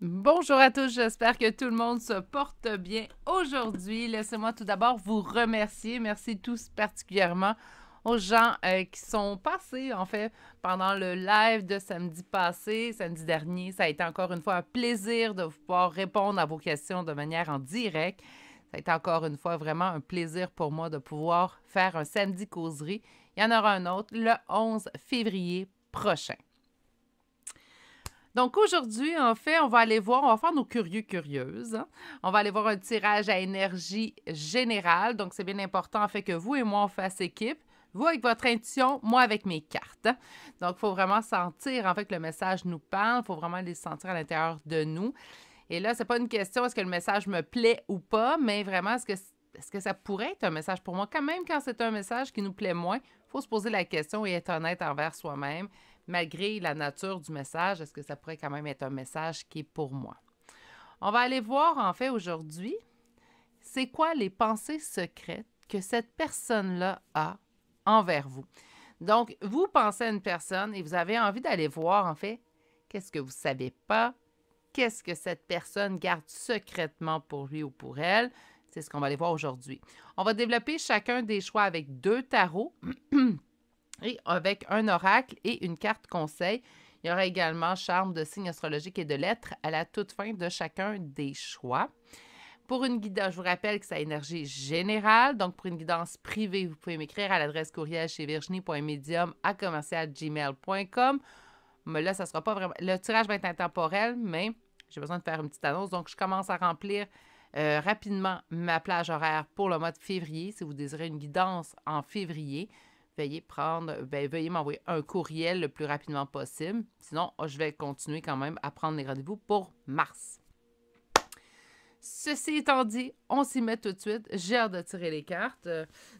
Bonjour à tous, j'espère que tout le monde se porte bien aujourd'hui. Laissez-moi tout d'abord vous remercier. Merci tous particulièrement aux gens qui sont passés, en fait, pendant le live de samedi passé, samedi dernier. Ça a été encore une fois un plaisir de pouvoir répondre à vos questions de manière en direct. Ça a été encore une fois vraiment un plaisir pour moi de pouvoir faire un samedi causerie. Il y en aura un autre le 11 février prochain. Donc aujourd'hui, en fait, on va aller voir, on va faire nos curieux-curieuses. Hein. On va aller voir un tirage à énergie générale. Donc c'est bien important, en fait, que vous et moi, on fasse équipe. Vous avec votre intuition, moi avec mes cartes. Hein. Donc, il faut vraiment sentir, en fait, que le message nous parle. Il faut vraiment les sentir à l'intérieur de nous. Et là, c'est pas une question, est-ce que le message me plaît ou pas, mais vraiment, est-ce que ça pourrait être un message pour moi? Quand même, quand c'est un message qui nous plaît moins, il faut se poser la question et être honnête envers soi-même. Malgré la nature du message, est-ce que ça pourrait quand même être un message qui est pour moi? On va aller voir, en fait, aujourd'hui, c'est quoi les pensées secrètes que cette personne-là a envers vous. Donc, vous pensez à une personne et vous avez envie d'aller voir, en fait, qu'est-ce que vous ne savez pas, qu'est-ce que cette personne garde secrètement pour lui ou pour elle. C'est ce qu'on va aller voir aujourd'hui. On va développer chacun des choix avec 2 tarots et avec un oracle et une carte conseil. Il y aura également charme de signes astrologiques et de lettres à la toute fin de chacun des choix. Pour une guidance, je vous rappelle que c'est énergie générale. Donc, pour une guidance privée, vous pouvez m'écrire à l'adresse courriel chez virginie.medium@commercialgmail.com. Mais là, ça ne sera pas vraiment... Le tirage va être intemporel, mais j'ai besoin de faire une petite annonce. Donc, je commence à remplir rapidement ma plage horaire pour le mois de février. Si vous désirez une guidance en février, veuillez m'envoyer un courriel le plus rapidement possible. Sinon, je vais continuer quand même à prendre les rendez-vous pour mars. Ceci étant dit, on s'y met tout de suite. J'ai hâte de tirer les cartes.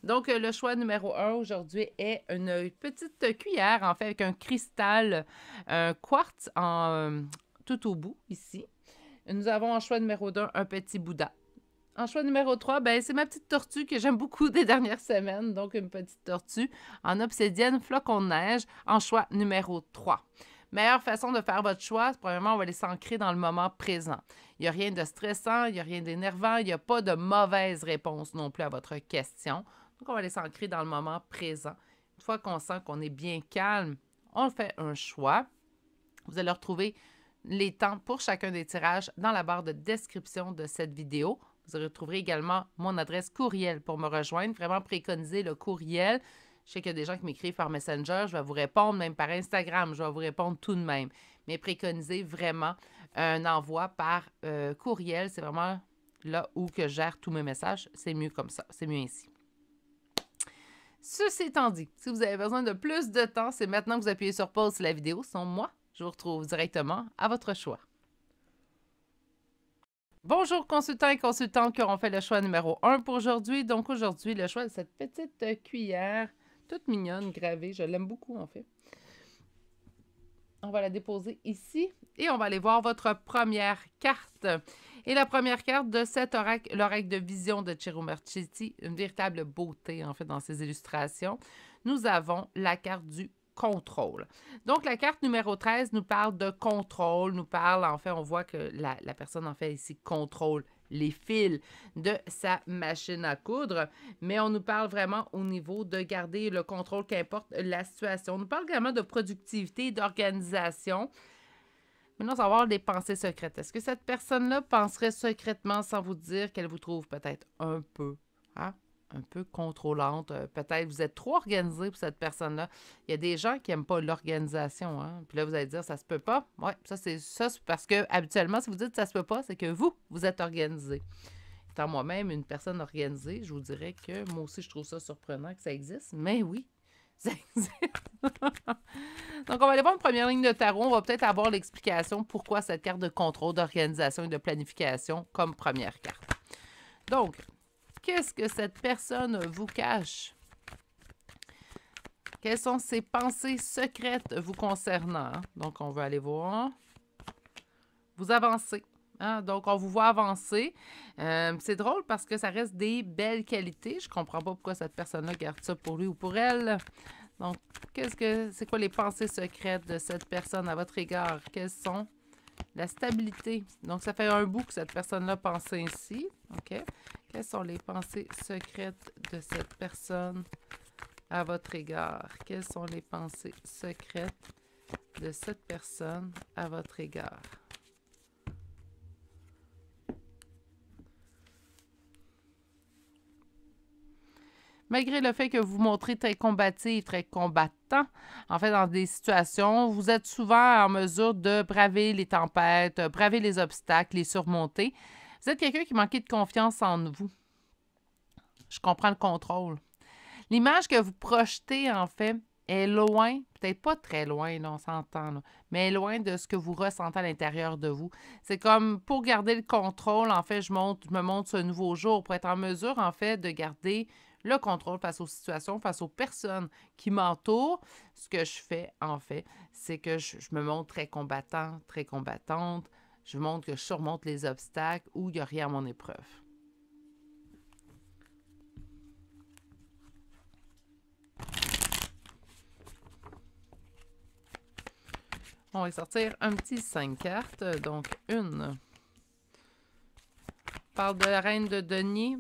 Donc, le choix numéro 1 aujourd'hui est une petite cuillère, en fait, avec un cristal, un quartz tout au bout, ici. Nous avons en choix numéro 2 un petit Bouddha. En choix numéro 3, ben, c'est ma petite tortue que j'aime beaucoup des dernières semaines. Donc, une petite tortue en obsidienne flocon de neige en choix numéro 3. Meilleure façon de faire votre choix, premièrement, on va aller s'ancrer dans le moment présent. Il n'y a rien de stressant, il n'y a rien d'énervant, il n'y a pas de mauvaise réponse non plus à votre question. Donc, on va aller s'ancrer dans le moment présent. Une fois qu'on sent qu'on est bien calme, on fait un choix. Vous allez retrouver les temps pour chacun des tirages dans la barre de description de cette vidéo. Vous retrouverez également mon adresse courriel pour me rejoindre. Vraiment préconiser le courriel. Je sais qu'il y a des gens qui m'écrivent par Messenger. Je vais vous répondre, même par Instagram. Je vais vous répondre tout de même. Mais préconisez vraiment un envoi par courriel. C'est vraiment là où que je gère tous mes messages. C'est mieux comme ça. C'est mieux ainsi. Ceci étant dit, si vous avez besoin de plus de temps, c'est maintenant que vous appuyez sur pause sur la vidéo. Sinon, moi, je vous retrouve directement à votre choix. Bonjour consultants et consultantes qui auront fait le choix numéro 1 pour aujourd'hui. Donc aujourd'hui, le choix de cette petite cuillère, toute mignonne, gravée. Je l'aime beaucoup en fait. On va la déposer ici et on va aller voir votre première carte. Et la première carte de cet oracle, l'oracle de vision de Ciro Marchetti, une véritable beauté en fait dans ses illustrations. Nous avons la carte du contrôle. Donc, la carte numéro 13 nous parle de contrôle, nous parle, en fait, on voit que la personne, en fait, ici, contrôle les fils de sa machine à coudre, mais on nous parle vraiment au niveau de garder le contrôle, qu'importe la situation. On nous parle également de productivité, d'organisation. Maintenant, on va avoir des pensées secrètes. Est-ce que cette personne-là penserait secrètement sans vous dire qu'elle vous trouve peut-être un peu, hein? Un peu contrôlante. Peut-être vous êtes trop organisé pour cette personne-là. Il y a des gens qui n'aiment pas l'organisation. Hein? Puis là, vous allez dire, ça se peut pas. Oui, ça, c'est parce que habituellement, si vous dites ça se peut pas, c'est que vous êtes organisé. Étant moi-même une personne organisée, je vous dirais que moi aussi, je trouve ça surprenant que ça existe. Mais oui, ça existe. Donc, on va aller voir une première ligne de tarot. On va peut-être avoir l'explication pourquoi cette carte de contrôle, d'organisation et de planification comme première carte. Donc, qu'est-ce que cette personne vous cache? Quelles sont ses pensées secrètes vous concernant? Donc, on va aller voir. Vous avancez. Hein? Donc, on vous voit avancer. C'est drôle parce que ça reste des belles qualités. Je ne comprends pas pourquoi cette personne-là garde ça pour lui ou pour elle. Donc, c'est quoi les pensées secrètes de cette personne à votre égard? Quelles sont La stabilité. Donc, ça fait un bout que cette personne-là pense ainsi. OK? Quelles sont les pensées secrètes de cette personne à votre égard? Quelles sont les pensées secrètes de cette personne à votre égard? Malgré le fait que vous montrez très combatif, très combattant, en fait, dans des situations, vous êtes souvent en mesure de braver les tempêtes, braver les obstacles, les surmonter. Vous êtes quelqu'un qui manquait de confiance en vous. Je comprends le contrôle. L'image que vous projetez, en fait, est loin, peut-être pas très loin, là, on s'entend, là, mais loin de ce que vous ressentez à l'intérieur de vous. C'est comme pour garder le contrôle, en fait, je me montre ce nouveau jour pour être en mesure, en fait, de garder le contrôle face aux situations, face aux personnes qui m'entourent. Ce que je fais, en fait, c'est que je me montre très combattant, très combattante. Je montre que je surmonte les obstacles où il n'y a rien à mon épreuve. On va sortir un petit 5 cartes. Donc, une. On parle de la reine de denier.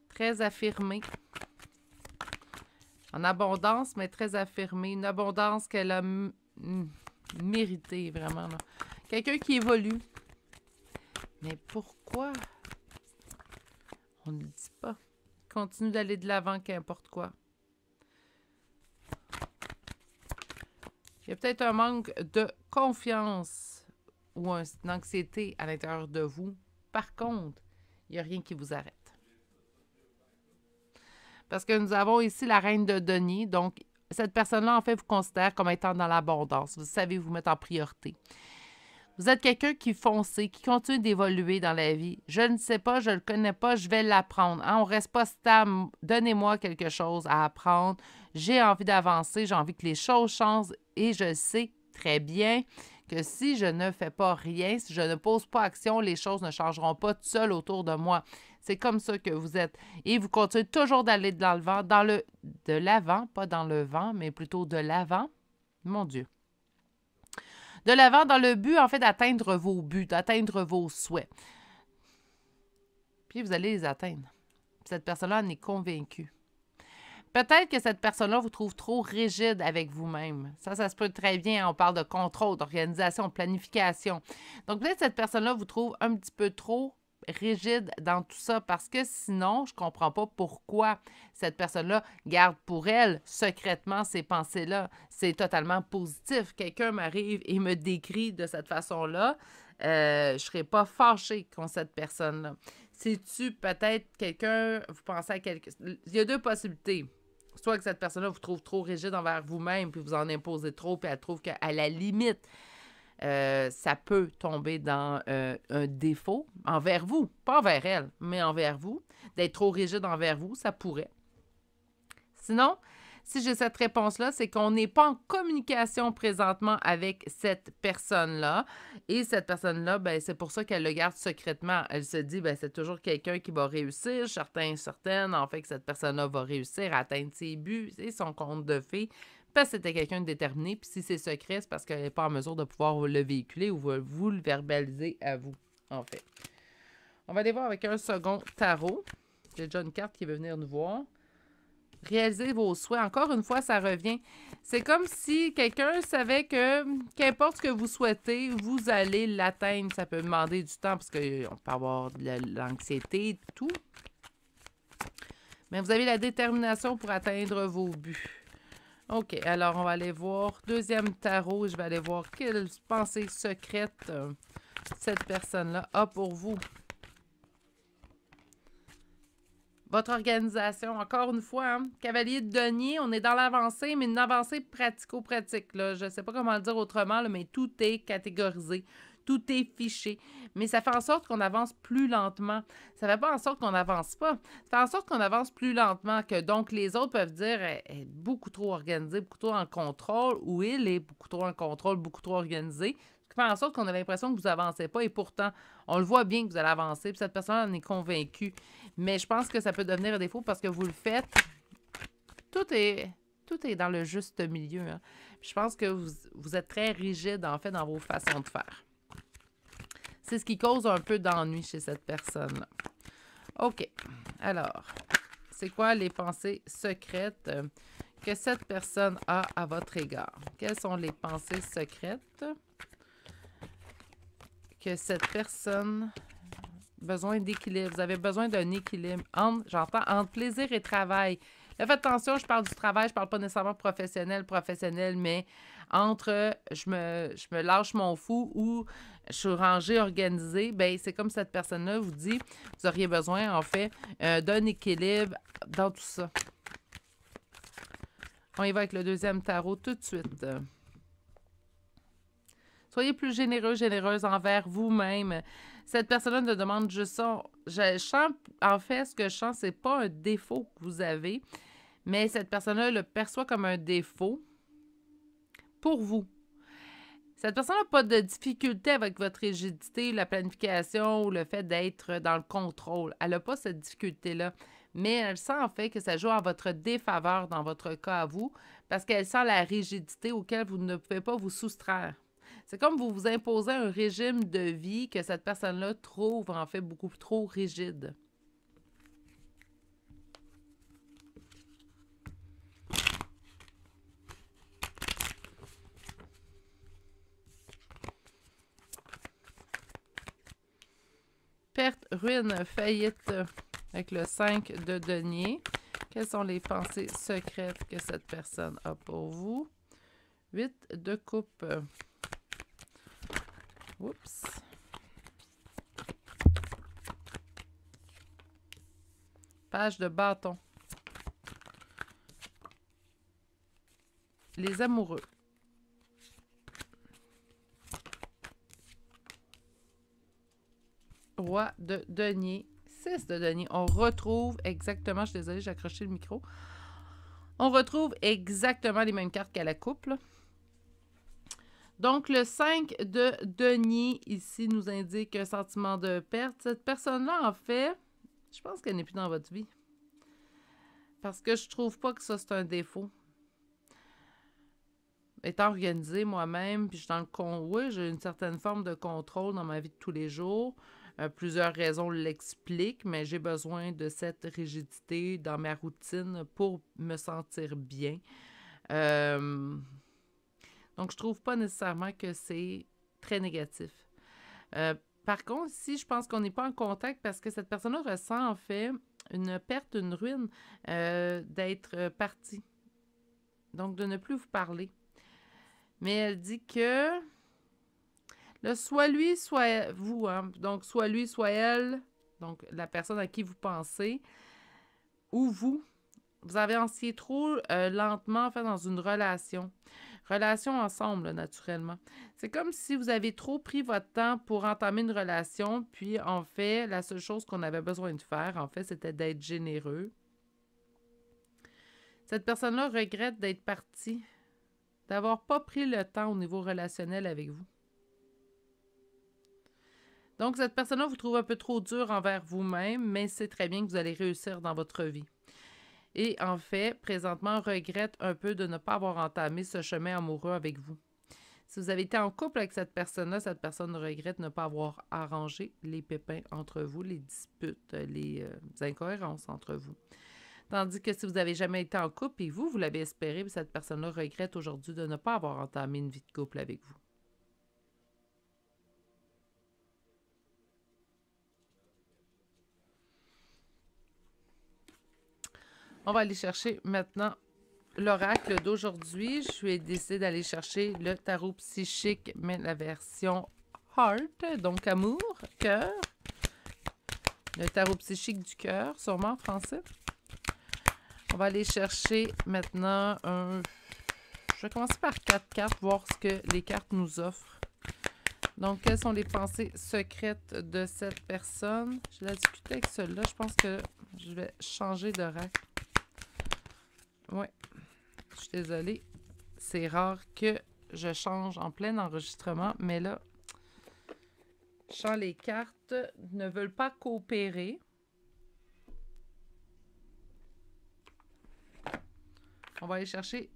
Très affirmée. En abondance, mais très affirmée. Une abondance qu'elle a méritée, vraiment. Quelqu'un qui évolue. Mais pourquoi? On ne le dit pas. Continue d'aller de l'avant, qu'importe quoi. Il y a peut-être un manque de confiance ou une anxiété à l'intérieur de vous. Par contre, il n'y a rien qui vous arrête. Parce que nous avons ici la reine de denier. Donc, cette personne-là, en fait, vous considère comme étant dans l'abondance. Vous savez vous mettre en priorité. Vous êtes quelqu'un qui foncé, qui continue d'évoluer dans la vie. Je ne sais pas, je ne le connais pas, je vais l'apprendre. Hein? On ne reste pas stable. Donnez-moi quelque chose à apprendre. J'ai envie d'avancer, j'ai envie que les choses changent et je sais très bien que si je ne fais pas rien, si je ne pose pas action, les choses ne changeront pas tout seul autour de moi. C'est comme ça que vous êtes. Et vous continuez toujours d'aller de l'avant, de l'avant, pas dans le vent, mais plutôt de l'avant. Mon Dieu. De l'avant dans le but, en fait, d'atteindre vos buts, d'atteindre vos souhaits. Puis vous allez les atteindre. Cette personne-là en est convaincue. Peut-être que cette personne-là vous trouve trop rigide avec vous-même. Ça se peut très bien. On parle de contrôle, d'organisation, de planification. Donc, peut-être que cette personne-là vous trouve un petit peu trop rigide dans tout ça parce que sinon, je ne comprends pas pourquoi cette personne-là garde pour elle secrètement ces pensées-là. C'est totalement positif. Quelqu'un m'arrive et me décrit de cette façon-là. Je ne serais pas fâchée contre cette personne-là. C'est-tu peut-être quelqu'un, vous pensez à quelqu'un... Il y a deux possibilités. Soit que cette personne-là vous trouve trop rigide envers vous-même, puis vous en imposez trop, puis elle trouve qu'à la limite, ça peut tomber dans un défaut envers vous. Pas envers elle, mais envers vous. D'être trop rigide envers vous, ça pourrait. Sinon, si j'ai cette réponse-là, c'est qu'on n'est pas en communication présentement avec cette personne-là. Et cette personne-là, ben, c'est pour ça qu'elle le garde secrètement. Elle se dit, ben, c'est toujours quelqu'un qui va réussir. Certaines, en fait, que cette personne-là va réussir à atteindre ses buts et son conte de fées. Parce que c'était quelqu'un de déterminé. Puis si c'est secret, c'est parce qu'elle n'est pas en mesure de pouvoir le véhiculer ou vous le verbaliser à vous, en fait. On va aller voir avec un second tarot. J'ai déjà une carte qui veut venir nous voir. Réaliser vos souhaits. Encore une fois, ça revient. C'est comme si quelqu'un savait que, qu'importe ce que vous souhaitez, vous allez l'atteindre. Ça peut demander du temps parce qu'on peut avoir de l'anxiété, tout. Mais vous avez la détermination pour atteindre vos buts. OK, alors on va aller voir deuxième tarot. Je vais aller voir quelle pensée secrète cette personne-là a pour vous. Votre organisation, encore une fois, hein, cavalier de denier, on est dans l'avancée, mais une avancée pratico-pratique. Là. Je ne sais pas comment le dire autrement, là, mais tout est catégorisé, tout est fiché. Mais ça fait en sorte qu'on avance plus lentement. Ça ne fait pas en sorte qu'on n'avance pas. Ça fait en sorte qu'on avance plus lentement, que donc les autres peuvent dire elle est beaucoup trop organisée, beaucoup trop en contrôle, ou il est beaucoup trop en contrôle, beaucoup trop organisé. Ce qui fait en sorte qu'on a l'impression que vous n'avancez pas, et pourtant, on le voit bien que vous allez avancer, puis cette personne en est convaincue. Mais je pense que ça peut devenir un défaut parce que vous le faites. Tout est tout est dans le juste milieu. Hein. Je pense que vous êtes très rigide, en fait, dans vos façons de faire. C'est ce qui cause un peu d'ennui chez cette personne-là. OK. Alors, c'est quoi les pensées secrètes que cette personne a à votre égard? Quelles sont les pensées secrètes que cette personne a besoin d'équilibre? Vous avez besoin d'un équilibre j'entends, entre plaisir et travail. Là, faites attention, je parle du travail, je parle pas nécessairement professionnel, mais entre je me lâche mon fou ou je suis rangée, organisée, ben c'est comme cette personne-là vous dit, vous auriez besoin, en fait, d'un équilibre dans tout ça. On y va avec le deuxième tarot tout de suite. Soyez plus généreux, généreuse envers vous-même. Cette personne-là ne demande juste ça. Je sens, en fait, ce que je sens, c'est pas un défaut que vous avez, mais cette personne-là le perçoit comme un défaut pour vous. Cette personne n'a pas de difficulté avec votre rigidité, la planification ou le fait d'être dans le contrôle. Elle n'a pas cette difficulté-là. Mais elle sent en fait que ça joue en votre défaveur dans votre cas à vous parce qu'elle sent la rigidité auquel vous ne pouvez pas vous soustraire. C'est comme vous vous imposez un régime de vie que cette personne-là trouve en fait beaucoup trop rigide. Perte, ruine, faillite avec le 5 de denier. Quelles sont les pensées secrètes que cette personne a pour vous? 8 de coupe. Oups. Page de bâton. Les amoureux. Roi de denier. 6 de denier. On retrouve exactement, je suis désolée, j'ai accroché le micro. On retrouve exactement les mêmes cartes qu'à la coupe. Là. Donc, le 5 de denier, ici, nous indique un sentiment de perte. Cette personne-là, en fait, je pense qu'elle n'est plus dans votre vie. Parce que je trouve pas que ça, c'est un défaut. Étant organisée moi-même, puis je suis dans le oui, j'ai une certaine forme de contrôle dans ma vie de tous les jours. Plusieurs raisons l'expliquent, mais j'ai besoin de cette rigidité dans ma routine pour me sentir bien. Donc, je trouve pas nécessairement que c'est très négatif. Par contre, ici, je pense qu'on n'est pas en contact parce que cette personne-là ressent en fait une perte, une ruine d'être partie. Donc, de ne plus vous parler. Mais elle dit que là, soit lui, soit vous. Hein? Donc, soit lui, soit elle. Donc, la personne à qui vous pensez. Ou vous. Vous avanciez trop lentement, en fait, dans une relation. Relation ensemble, là, naturellement. C'est comme si vous avez trop pris votre temps pour entamer une relation. Puis, en fait, la seule chose qu'on avait besoin de faire, en fait, c'était d'être généreux. Cette personne-là regrette d'être partie. D'avoir pas pris le temps au niveau relationnel avec vous. Donc, cette personne-là vous trouve un peu trop dur envers vous-même, mais c'est très bien que vous allez réussir dans votre vie. Et en fait, présentement, regrette un peu de ne pas avoir entamé ce chemin amoureux avec vous. Si vous avez été en couple avec cette personne regrette de ne pas avoir arrangé les pépins entre vous, les disputes, les incohérences entre vous. Tandis que si vous n'avez jamais été en couple et vous l'avez espéré, cette personne-là regrette aujourd'hui de ne pas avoir entamé une vie de couple avec vous. On va aller chercher maintenant l'oracle d'aujourd'hui. Je vais décider d'aller chercher le tarot psychique, mais la version heart, donc amour, cœur. Le tarot psychique du cœur, sûrement en français. On va aller chercher maintenant un... Je vais commencer par 4 cartes, voir ce que les cartes nous offrent. Donc, quelles sont les pensées secrètes de cette personne? J'ai la difficulté avec celle-là. Je pense que je vais changer d'oracle. Ouais, je suis désolée. C'est rare que je change en plein enregistrement, mais là, je sens les cartes ne veulent pas coopérer. On va aller chercher...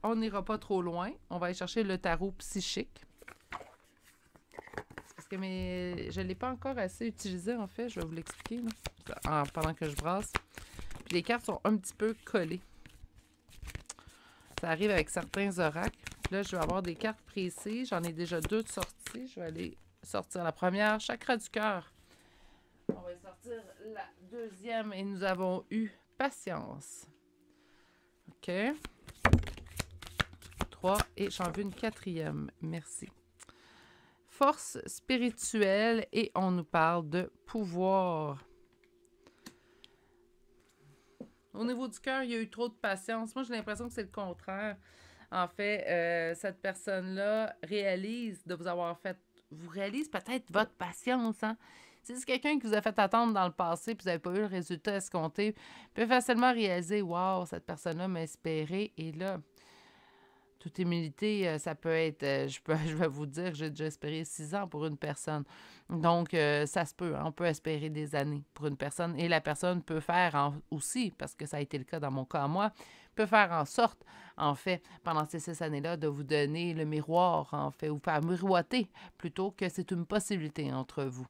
On n'ira pas trop loin. On va aller chercher le tarot psychique. Parce que je ne l'ai pas encore assez utilisé, en fait. Je vais vous l'expliquer pendant que je brasse. Puis les cartes sont un petit peu collées. Ça arrive avec certains oracles. Puis là, je vais avoir des cartes précises. J'en ai déjà 2 de sorties. Je vais aller sortir la première. Chakra du cœur. On va sortir la deuxième. Et nous avons eu patience. OK. 3. Et j'en veux une 4e. Merci. Force spirituelle. Et on nous parle de pouvoir. Au niveau du cœur, il y a eu trop de patience. Moi, j'ai l'impression que c'est le contraire. En fait, cette personne-là réalise de vous avoir fait... Vous réalise peut-être votre patience, hein? Si c'est quelqu'un qui vous a fait attendre dans le passé puis vous n'avez pas eu le résultat escompté, peut facilement réaliser « Wow, cette personne-là m'a espéré. » Et là, toute humilité, ça peut être... je vais vous dire que j'ai déjà espéré 6 ans pour une personne. Donc, ça se peut. Hein, on peut espérer des années pour une personne. Et la personne peut faire aussi, parce que ça a été le cas dans mon cas à moi, peut faire en sorte, en fait, pendant ces 6 années-là, de vous donner le miroir, en fait, ou faire miroiter, plutôt que c'est une possibilité entre vous.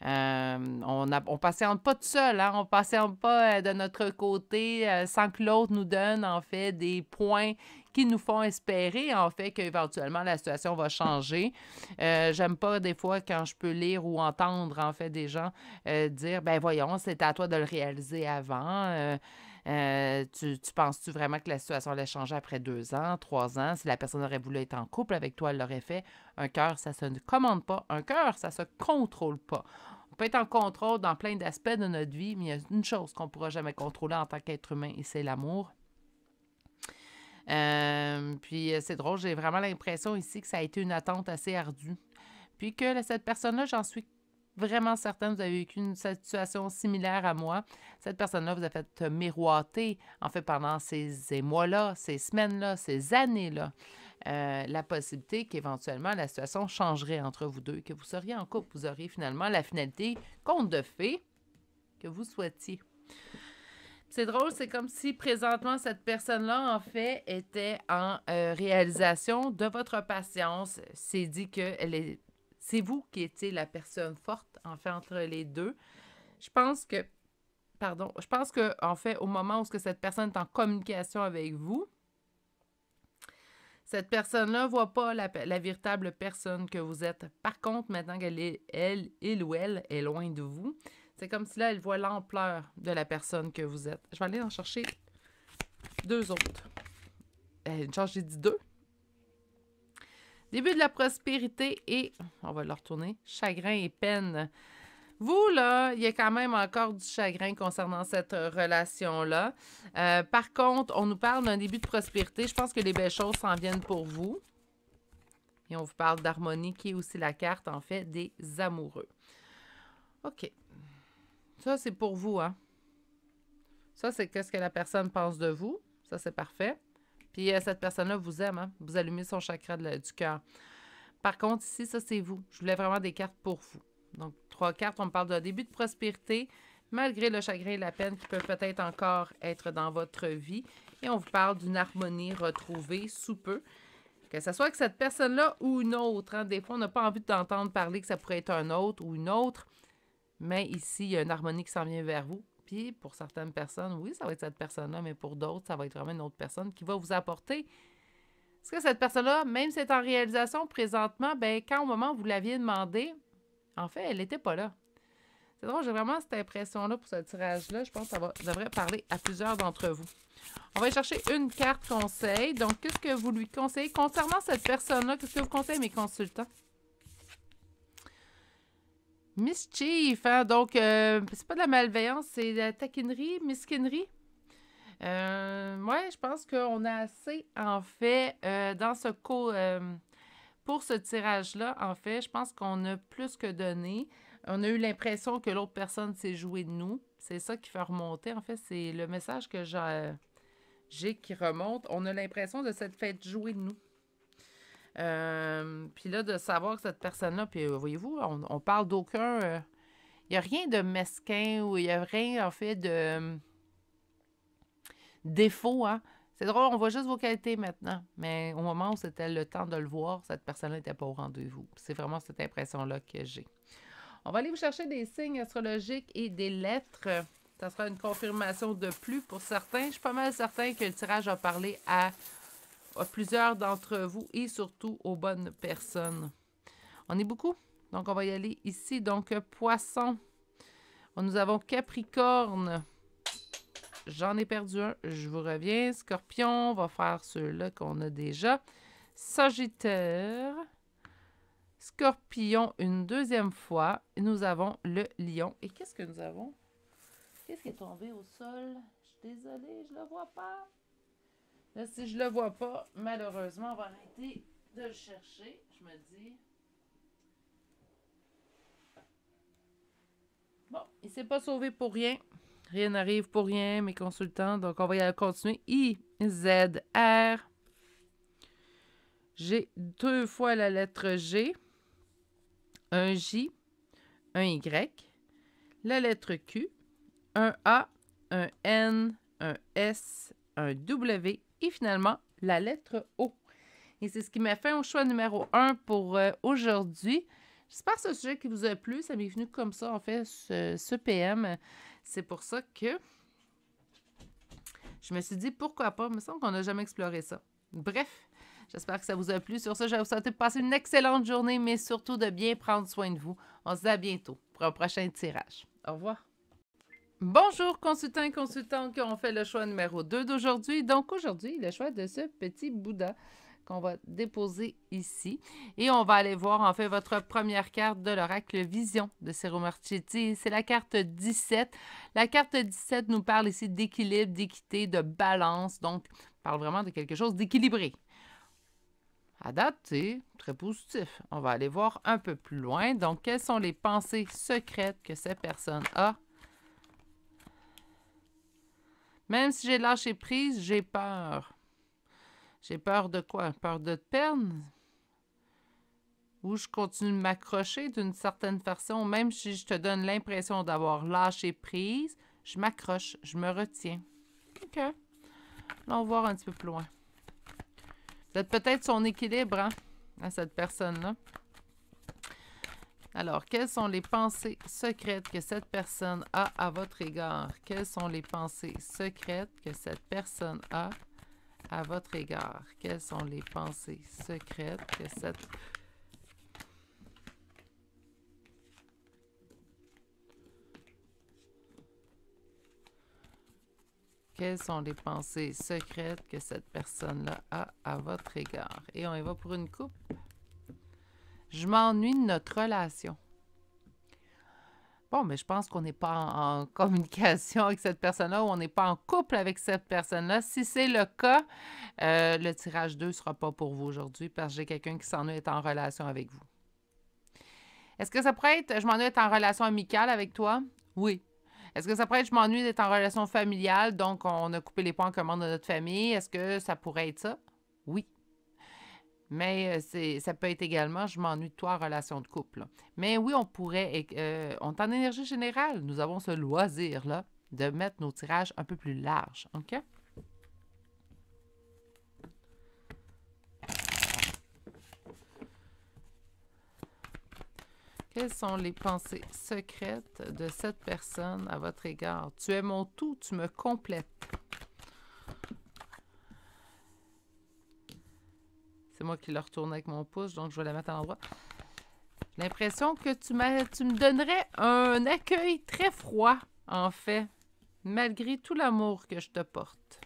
On patiente pas tout seul, hein? On patiente pas de notre côté sans que l'autre nous donne, en fait, des points qui nous font espérer, en fait, qu'éventuellement la situation va changer. J'aime pas, des fois, quand je peux lire ou entendre, en fait, des gens dire, ben voyons, c'était à toi de le réaliser avant. Tu penses-tu vraiment que la situation allait changer après 2 ans, 3 ans? Si la personne aurait voulu être en couple avec toi, elle l'aurait fait. Un cœur, ça se commande pas. Un cœur, ça se contrôle pas. On peut être en contrôle dans plein d'aspects de notre vie, mais il y a une chose qu'on ne pourra jamais contrôler en tant qu'être humain, et c'est l'amour. Puis c'est drôle, j'ai vraiment l'impression ici que ça a été une attente assez ardue. Puis que cette personne-là, j'en suis vraiment certaine, vous avez vécu une situation similaire à moi. Cette personne-là vous a fait miroiter, en fait, pendant ces mois-là, ces semaines-là, ces années-là, la possibilité qu'éventuellement la situation changerait entre vous deux, que vous seriez en couple, vous auriez finalement la finalité, conte de fées, que vous souhaitiez. C'est drôle, c'est comme si présentement cette personne-là, en fait, était en réalisation de votre patience. C'est dit que c'est vous qui étiez la personne forte, en fait, entre les deux. Je pense que, en fait, au moment où cette personne est en communication avec vous, cette personne-là ne voit pas la véritable personne que vous êtes. Par contre, maintenant qu'elle est, il ou elle est loin de vous, c'est comme si là, elle voit l'ampleur de la personne que vous êtes. Je vais aller en chercher 2 autres. Une chance, j'ai dit 2. Début de la prospérité et, on va le retourner, chagrin et peine. Vous, là, il y a quand même encore du chagrin concernant cette relation-là. Par contre, on nous parle d'un début de prospérité. Je pense que les belles choses s'en viennent pour vous. Et on vous parle d'harmonie, qui est aussi la carte, en fait, des amoureux. OK. Ça, c'est pour vous, hein? Ça, c'est qu'est-ce que la personne pense de vous. Ça, c'est parfait. Puis cette personne-là vous aime, hein? Vous allumez son chakra du cœur. Par contre, ici, ça, c'est vous. Je voulais vraiment des cartes pour vous. Donc, 3 cartes, on me parle d'un début de prospérité, malgré le chagrin et la peine qui peuvent peut-être encore être dans votre vie. Et on vous parle d'une harmonie retrouvée sous peu. Que ce soit avec cette personne-là ou une autre. Hein? Des fois, on n'a pas envie d'entendre parler que ça pourrait être un autre ou une autre. Mais ici, il y a une harmonie qui s'en vient vers vous. Puis, pour certaines personnes, oui, ça va être cette personne-là, mais pour d'autres, ça va être vraiment une autre personne qui va vous apporter. Est-ce que cette personne-là, même si elle est en réalisation présentement, ben quand au moment où vous l'aviez demandé, en fait, elle n'était pas là. C'est drôle, j'ai vraiment cette impression-là pour ce tirage-là. Je pense que ça devrait parler à plusieurs d'entre vous. On va chercher une carte conseil. Donc, qu'est-ce que vous lui conseillez concernant cette personne-là? Qu'est-ce que vous conseillez mes consultants? Mischief, hein? Donc, c'est pas de la malveillance, c'est de la taquinerie, mesquinerie. Ouais, je pense qu'on a assez, en fait, dans ce pour ce tirage-là, en fait, je pense qu'on a plus que donné. On a eu l'impression que l'autre personne s'est jouée de nous. C'est ça qui fait remonter. En fait, c'est le message que j'ai qui remonte. On a l'impression de s'être fait jouer de nous. Puis là, de savoir que cette personne-là, puis voyez-vous, on parle d'aucun... il n'y a rien de mesquin ou il n'y a rien, en fait, défauts, hein. C'est drôle, on voit juste vos qualités maintenant. Mais au moment où c'était le temps de le voir, cette personne-là n'était pas au rendez-vous. C'est vraiment cette impression-là que j'ai. On va aller vous chercher des signes astrologiques et des lettres. Ça sera une confirmation de plus pour certains. Je suis pas mal certain que le tirage a parlé à plusieurs d'entre vous et surtout aux bonnes personnes. On est beaucoup, donc on va y aller ici. Donc, Poisson. Nous avons Capricorne. J'en ai perdu un, je vous reviens. Scorpion, on va faire ceux-là qu'on a déjà. Sagittaire. Scorpion une deuxième fois. Et nous avons le Lion. Et qu'est-ce que nous avons? Qu'est-ce qui est tombé au sol? Je suis désolée, je le vois pas. Là, si je le vois pas, malheureusement, on va arrêter de le chercher. Je me dis... Bon, il s'est pas sauvé pour rien. Rien n'arrive pour rien, mes consultants. Donc, on va y aller continuer. I, Z, R. J'ai 2 fois la lettre G. Un J, un Y. La lettre Q. Un A, un N, un S, un W. Et finalement, la lettre O. Et c'est ce qui m'a fait au choix numéro 1 pour aujourd'hui. J'espère que ce sujet qui vous a plu. Ça m'est venu comme ça, en fait, ce PM. C'est pour ça que je me suis dit, pourquoi pas? Il me semble qu'on n'a jamais exploré ça. Bref, j'espère que ça vous a plu. Sur ce, je vais vous souhaiter de passer une excellente journée, mais surtout de bien prendre soin de vous. On se dit à bientôt pour un prochain tirage. Au revoir. Bonjour, consultants et consultantes qui ont fait le choix numéro 2 d'aujourd'hui. Donc, aujourd'hui, le choix de ce petit Bouddha qu'on va déposer ici. Et on va aller voir, en fait, votre première carte de l'oracle Vision de Ciro Marchetti. C'est la carte 17. La carte 17 nous parle ici d'équilibre, d'équité, de balance. Donc, parle vraiment de quelque chose d'équilibré. À date, c'est très positif. On va aller voir un peu plus loin. Donc, quelles sont les pensées secrètes que cette personne a? Même si j'ai lâché prise, j'ai peur. J'ai peur de quoi? Peur de te perdre? Ou je continue de m'accrocher d'une certaine façon, même si je te donne l'impression d'avoir lâché prise, je m'accroche, je me retiens. OK. Là, on va voir un petit peu plus loin. Vous êtes peut-être son équilibre, hein, à cette personne-là. Alors, quelles sont les pensées secrètes que cette personne a à votre égard? Quelles sont les pensées secrètes que cette personne a à votre égard? Quelles sont les pensées secrètes que cette... Quelles sont les pensées secrètes que cette personne-là a à votre égard? Et on y va pour une coupe. Je m'ennuie de notre relation. Bon, mais je pense qu'on n'est pas en communication avec cette personne-là ou on n'est pas en couple avec cette personne-là. Si c'est le cas, le tirage 2 ne sera pas pour vous aujourd'hui parce que j'ai quelqu'un qui s'ennuie d'être en relation avec vous. Est-ce que ça pourrait être « je m'ennuie d'être en relation amicale avec toi »? Oui. Est-ce que ça pourrait être « je m'ennuie d'être en relation familiale », donc on a coupé les points en commun de notre famille? Est-ce que ça pourrait être ça? Oui. Mais ça peut être également « je m'ennuie de toi en relation de couple ». Mais oui, on pourrait, on est en énergie générale, nous avons ce loisir-là de mettre nos tirages un peu plus larges, OK? Quelles sont les pensées secrètes de cette personne à votre égard? Tu es mon tout, tu me complètes. C'est moi qui le retourne avec mon pouce, donc je vais la mettre à l'endroit. L'impression que tu me donnerais un accueil très froid, en fait, malgré tout l'amour que je te porte.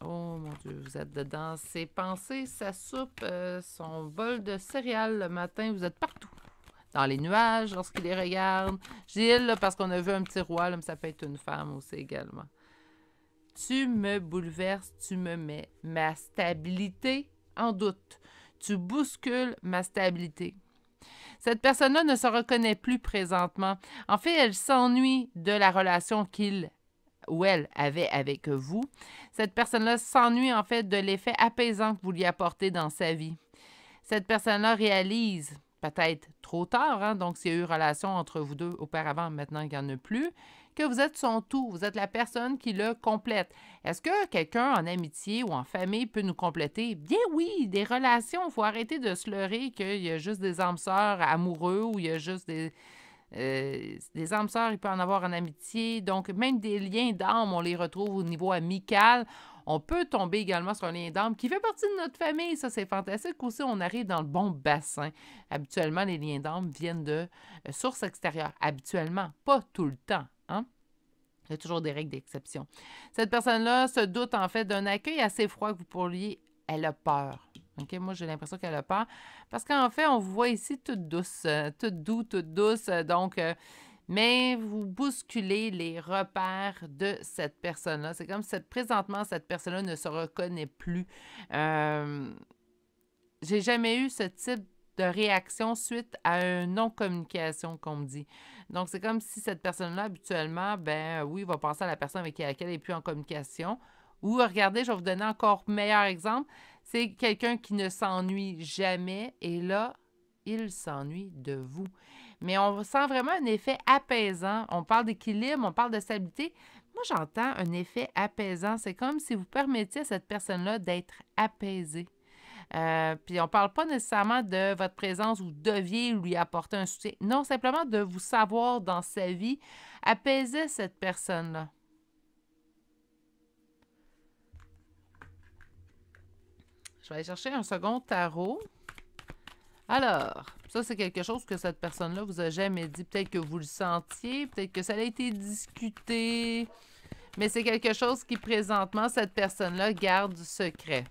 Oh mon Dieu, vous êtes dedans. Ses pensées, sa soupe, son bol de céréales le matin, vous êtes partout. Dans les nuages, lorsqu'il les regarde. Je dis il, là, parce qu'on a vu un petit roi, là, mais ça peut être une femme aussi également. Tu me bouleverses, tu me mets ma stabilité en doute. Tu bouscules ma stabilité. Cette personne-là ne se reconnaît plus présentement. En fait, elle s'ennuie de la relation qu'il ou elle avait avec vous. Cette personne-là s'ennuie en fait de l'effet apaisant que vous lui apportez dans sa vie. Cette personne-là réalise, peut-être trop tard, hein, donc s'il y a eu relation entre vous deux auparavant, maintenant il n'y en a plus, que vous êtes son tout, vous êtes la personne qui le complète. Est-ce que quelqu'un en amitié ou en famille peut nous compléter? Bien oui, des relations, il faut arrêter de se leurrer qu'il y a juste des âmes sœurs amoureux ou il y a juste des âmes sœurs, il peut en avoir en amitié. Donc, même des liens d'âme, on les retrouve au niveau amical. On peut tomber également sur un lien d'âme qui fait partie de notre famille. Ça, c'est fantastique aussi. On arrive dans le bon bassin. Habituellement, les liens d'âme viennent de sources extérieures. Habituellement, pas tout le temps. Hein? Il y a toujours des règles d'exception. Cette personne-là se doute en fait d'un accueil assez froid que vous pourriez. Elle a peur. OK? Moi, j'ai l'impression qu'elle a peur. Parce qu'en fait, on vous voit ici toute douce, toute douce, toute douce. Donc, mais vous bousculez les repères de cette personne-là. C'est comme si présentement, cette personne-là ne se reconnaît plus. J'ai jamais eu ce type de réaction suite à une non-communication, qu'on me dit. Donc, c'est comme si cette personne-là, habituellement, ben oui, va penser à la personne avec laquelle elle n'est plus en communication. Ou, regardez, je vais vous donner encore meilleur exemple. C'est quelqu'un qui ne s'ennuie jamais et là, il s'ennuie de vous. Mais on sent vraiment un effet apaisant. On parle d'équilibre, on parle de stabilité. Moi, j'entends un effet apaisant. C'est comme si vous permettiez à cette personne-là d'être apaisée. Puis on ne parle pas nécessairement de votre présence ou deviez lui apporter un soutien. Non, simplement de vous savoir dans sa vie, apaiser cette personne-là. Je vais aller chercher un second tarot. Alors, ça, c'est quelque chose que cette personne-là vous a jamais dit. Peut-être que vous le sentiez, peut-être que ça a été discuté, mais c'est quelque chose qui, présentement, cette personne-là garde du secret.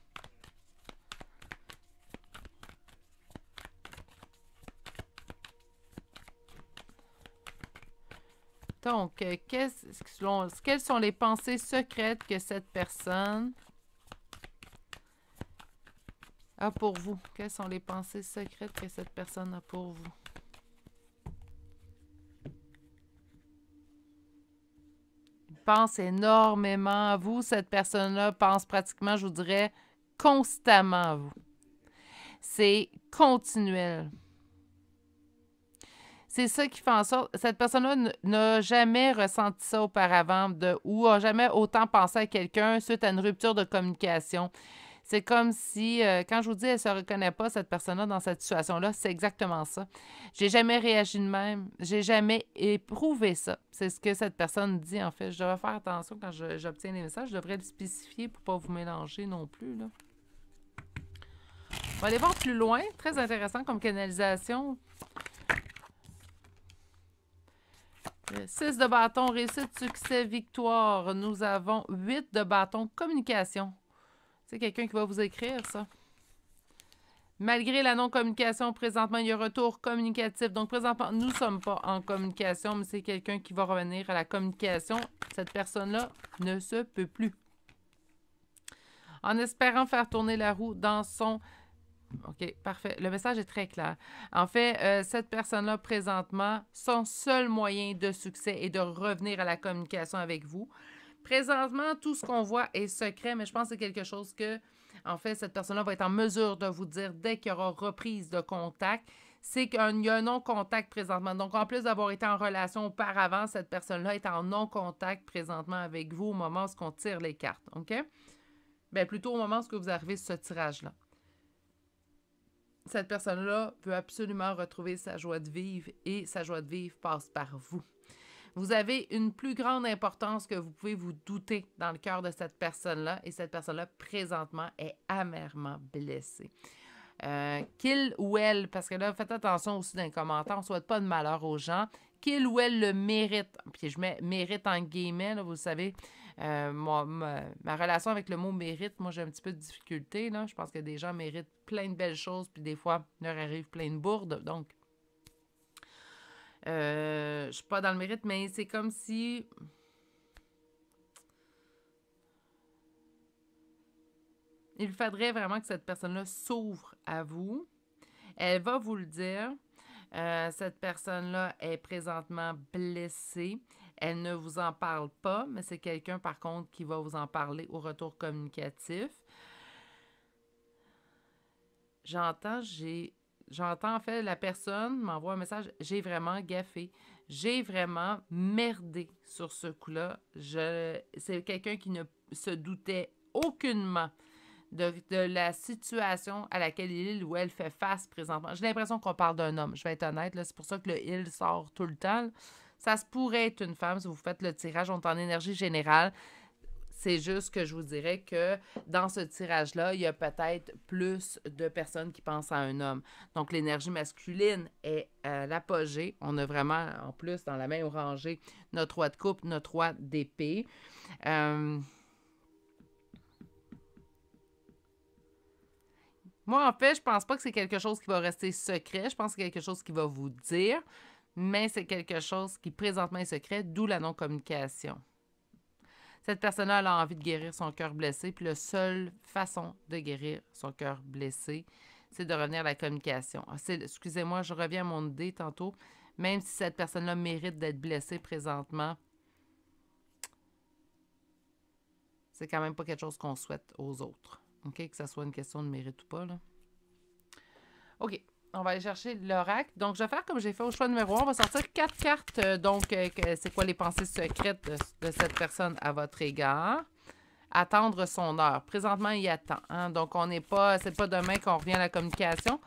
Donc, quelles sont les pensées secrètes que cette personne a pour vous? Quelles sont les pensées secrètes que cette personne a pour vous? Il pense énormément à vous. Cette personne-là pense pratiquement, je vous dirais, constamment à vous. C'est continuel. C'est ça qui fait en sorte... Cette personne-là n'a jamais ressenti ça auparavant ou n'a jamais autant pensé à quelqu'un suite à une rupture de communication. C'est comme si, quand je vous dis elle ne se reconnaît pas, cette personne-là, dans cette situation-là, c'est exactement ça. J'ai jamais réagi de même. J'ai jamais éprouvé ça. C'est ce que cette personne dit, en fait. Je devrais faire attention quand j'obtiens des messages. Je devrais le spécifier pour ne pas vous mélanger non plus, là. On va aller voir plus loin. Très intéressant comme canalisation. 6 de bâton, réussite, succès, victoire. Nous avons 8 de bâton, communication. C'est quelqu'un qui va vous écrire, ça. Malgré la non-communication, présentement, il y a un retour communicatif. Donc, présentement, nous ne sommes pas en communication, mais c'est quelqu'un qui va revenir à la communication. Cette personne-là ne se peut plus. En espérant faire tourner la roue dans son... OK, parfait. Le message est très clair. En fait, cette personne-là, présentement, son seul moyen de succès est de revenir à la communication avec vous. Présentement, tout ce qu'on voit est secret, mais je pense que c'est quelque chose que, en fait, cette personne-là va être en mesure de vous dire dès qu'il y aura reprise de contact. C'est qu'il y a un non-contact présentement. Donc, en plus d'avoir été en relation auparavant, cette personne-là est en non-contact présentement avec vous au moment où on tire les cartes. OK? Bien, plutôt au moment où vous arrivez sur ce tirage-là. Cette personne-là peut absolument retrouver sa joie de vivre et sa joie de vivre passe par vous. Vous avez une plus grande importance que vous pouvez vous douter dans le cœur de cette personne-là et cette personne-là, présentement, est amèrement blessée. Qu'il ou elle, parce que là, faites attention aussi dans les commentaires, on ne souhaite pas de malheur aux gens, qu'il ou elle le mérite. Puis je mets mérite en guillemets, là, vous savez, ma relation avec le mot mérite, moi j'ai un petit peu de difficulté, là. Je pense que des gens méritent plein de belles choses, puis des fois, il leur arrive plein de bourdes, donc je suis pas dans le mérite, mais c'est comme si... Il faudrait vraiment que cette personne-là s'ouvre à vous. Elle va vous le dire. Cette personne-là est présentement blessée. Elle ne vous en parle pas, mais c'est quelqu'un, par contre, qui va vous en parler au retour communicatif. J'entends, j'ai j'entends en fait la personne m'envoie un message, j'ai vraiment gaffé. J'ai vraiment merdé sur ce coup-là. C'est quelqu'un qui ne se doutait aucunement de la situation à laquelle il ou elle fait face présentement. J'ai l'impression qu'on parle d'un homme, je vais être honnête, là, c'est pour ça que le « il » sort tout le temps. Ça se pourrait être une femme si vous faites le tirage, on est en énergie générale. C'est juste que je vous dirais que dans ce tirage-là, il y a peut-être plus de personnes qui pensent à un homme. Donc, l'énergie masculine est à l'apogée. On a vraiment, en plus, dans la même rangée, notre roi de coupe, notre roi d'épée. Moi, en fait, je pense pas que c'est quelque chose qui va rester secret. Je pense que c'est quelque chose qui va vous dire, mais c'est quelque chose qui présentement est secret, d'où la non-communication. Cette personne-là, elle a envie de guérir son cœur blessé, puis la seule façon de guérir son cœur blessé, c'est de revenir à la communication. Excusez-moi, je reviens à mon idée tantôt. Même si cette personne-là mérite d'être blessée présentement, c'est quand même pas quelque chose qu'on souhaite aux autres. OK? Que ce soit une question de mérite ou pas, là. OK. On va aller chercher l'oracle. Donc, je vais faire comme j'ai fait au choix numéro 1. On va sortir 4 cartes. C'est quoi les pensées secrètes de cette personne à votre égard? Attendre son heure. Présentement, il attend. Hein? Donc, on n'est pas... C'est pas demain qu'on revient à la communication.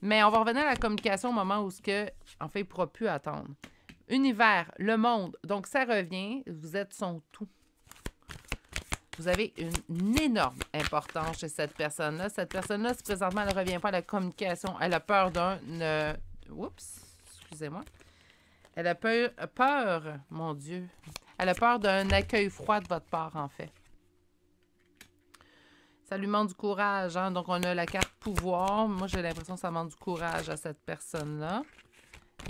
Mais on va revenir à la communication au moment où, en fait, il ne pourra plus attendre. Univers, le monde. Donc, ça revient. Vous êtes son tout. Vous avez une énorme importance chez cette personne-là. Cette personne-là, si présentement, elle ne revient pas à la communication, elle a peur d'un... Oups, excusez-moi. Elle a peur, mon Dieu. Elle a peur d'un accueil froid de votre part, en fait. Ça lui manque du courage, hein? Donc, on a la carte pouvoir. Moi, j'ai l'impression que ça manque du courage à cette personne-là.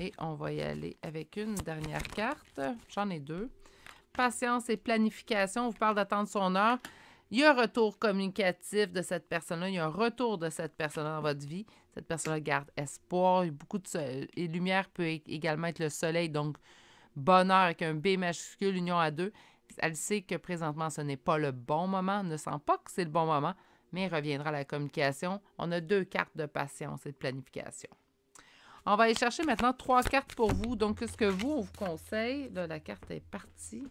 Et on va y aller avec une dernière carte. J'en ai 2. Patience et planification. On vous parle d'attendre son heure. Il y a un retour communicatif de cette personne-là. Il y a un retour de cette personne-là dans votre vie. Cette personne-là garde espoir. Il y a beaucoup de et lumière peut également être le soleil. Donc, bonheur avec un B majuscule, union à 2. Elle sait que présentement, ce n'est pas le bon moment. Elle ne sent pas que c'est le bon moment, mais elle reviendra à la communication. On a 2 cartes de patience et de planification. On va aller chercher maintenant 3 cartes pour vous. Donc, qu'est-ce que on vous conseille? Là, la carte est partie.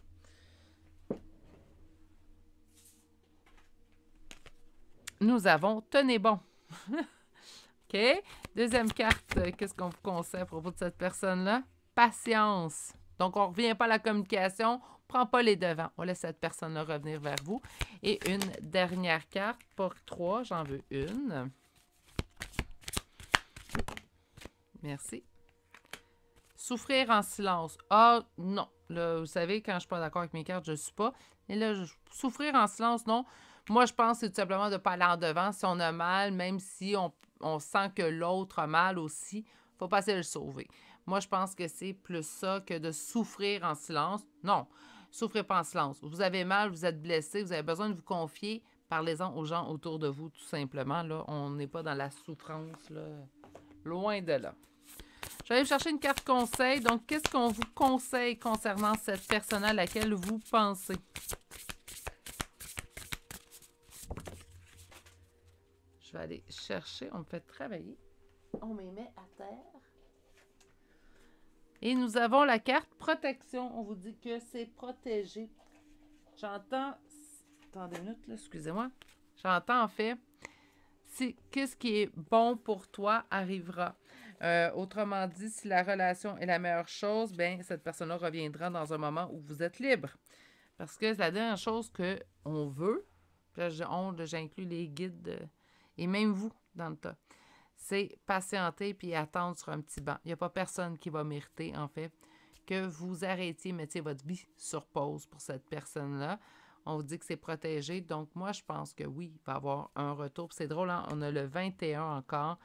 Nous avons tenez bon. OK. Deuxième carte, qu'est-ce qu'on vous conseille à propos de cette personne-là? Patience. Donc, on ne revient pas à la communication, on ne prend pas les devants. On laisse cette personne-là revenir vers vous. Et une dernière carte pour 3. J'en veux une. Merci. Souffrir en silence. Ah, non. Là, vous savez, quand je ne suis pas d'accord avec mes cartes, je ne suis pas. Et là, souffrir en silence, non. Moi, je pense que c'est tout simplement de ne pas aller en devant. Si on a mal, même si on sent que l'autre a mal aussi, il ne faut pas essayer de le sauver. Moi, je pense que c'est plus ça que de souffrir en silence. Non, souffrez pas en silence. Vous avez mal, vous êtes blessé, vous avez besoin de vous confier. Parlez-en aux gens autour de vous, tout simplement. Là, on n'est pas dans la souffrance, là. Loin de là. Je vais aller chercher une carte conseil. Donc, qu'est-ce qu'on vous conseille concernant cette personne à laquelle vous pensez? Je vais aller chercher. On me fait travailler. On me met à terre. Et nous avons la carte protection. On vous dit que c'est protégé. J'entends... Attendez une minute, là, excusez-moi. J'entends en fait... Qu'est-ce qui est bon pour toi arrivera. Autrement dit, si la relation est la meilleure chose, bien, cette personne-là reviendra dans un moment où vous êtes libre. Parce que la dernière chose qu'on veut, puis là, j'inclus les guides et même vous dans le tas, c'est patienter puis attendre sur un petit banc. Il n'y a pas personne qui va mériter, en fait, que vous arrêtiez, mettiez votre vie sur pause pour cette personne-là. On vous dit que c'est protégé. Donc, moi, je pense que oui, il va y avoir un retour. C'est drôle, hein? On a le 21 encore,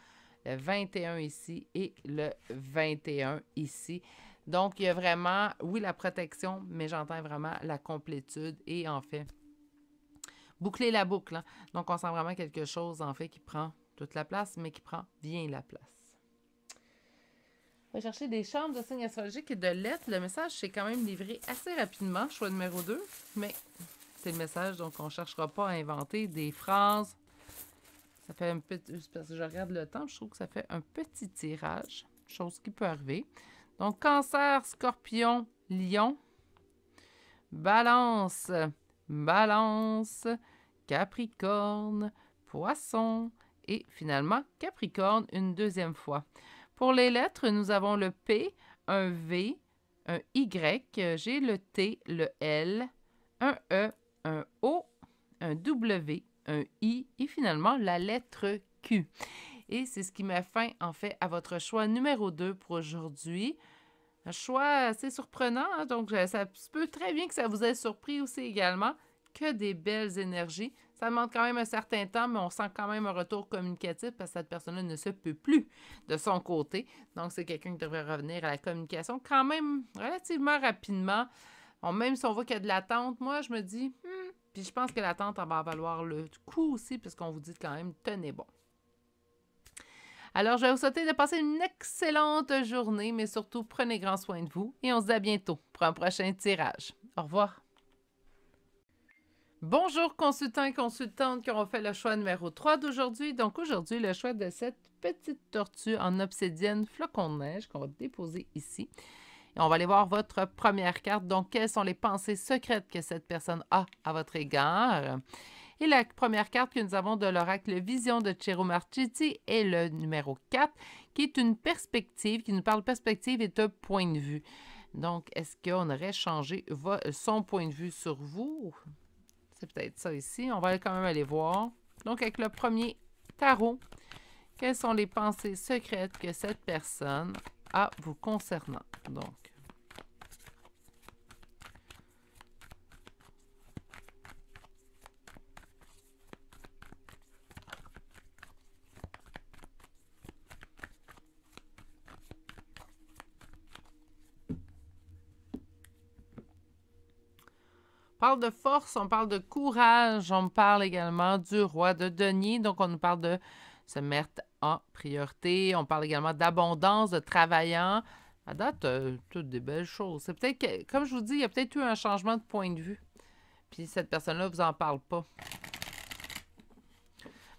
le 21 ici et le 21 ici. Donc, il y a vraiment, oui, la protection, mais j'entends vraiment la complétude et, en fait, boucler la boucle. Hein? Donc, on sent vraiment quelque chose, en fait, qui prend toute la place, mais qui prend bien la place. On va chercher des chambres de signes astrologiques et de lettres. Le message s'est quand même livré assez rapidement, choix numéro 2, mais... c'est le message, donc on ne cherchera pas à inventer des phrases. Ça fait un petit... Parce que je regarde le temps, je trouve que ça fait un petit tirage. Chose qui peut arriver. Donc, Cancer, Scorpion, Lion. Balance, Balance, Capricorne, Poisson et finalement Capricorne une deuxième fois. Pour les lettres, nous avons le P, un V, un Y, j'ai le T, le L, un E, un O, un W, un I et finalement la lettre Q. Et c'est ce qui met fin en fait à votre choix numéro 2 pour aujourd'hui. Un choix assez surprenant, hein? Donc ça se peut très bien que ça vous ait surpris aussi également. Que des belles énergies. Ça demande quand même un certain temps, mais on sent quand même un retour communicatif parce que cette personne-là ne se peut plus de son côté. Donc, c'est quelqu'un qui devrait revenir à la communication quand même relativement rapidement. Bon, même si on voit qu'il y a de l'attente, moi, je me dis, puis je pense que l'attente en va valoir le coup aussi, puisqu'on vous dit quand même, tenez bon. Alors, je vais vous souhaiter de passer une excellente journée, mais surtout, prenez grand soin de vous et on se dit à bientôt pour un prochain tirage. Au revoir. Bonjour consultants et consultantes qui auront fait le choix numéro 3 d'aujourd'hui. Donc aujourd'hui, le choix de cette petite tortue en obsidienne flocon de neige qu'on va déposer ici. Et on va aller voir votre première carte. Donc, quelles sont les pensées secrètes que cette personne a à votre égard? Et la première carte que nous avons de l'oracle Vision de Ciro Marchetti est le numéro 4, qui est une perspective, qui nous parle perspective et de point de vue. Donc, est-ce qu'on aurait changé son point de vue sur vous? C'est peut-être ça ici. On va quand même aller voir. Donc, avec le premier tarot, quelles sont les pensées secrètes que cette personne a vous concernant? Donc, on parle de force, on parle de courage, on parle également du roi de denier. Donc, on nous parle de se mettre en priorité. On parle également d'abondance, de travaillant. À date, toutes des belles choses. C'est peut-être que, comme je vous dis, il y a peut-être eu un changement de point de vue. Puis cette personne-là ne vous en parle pas.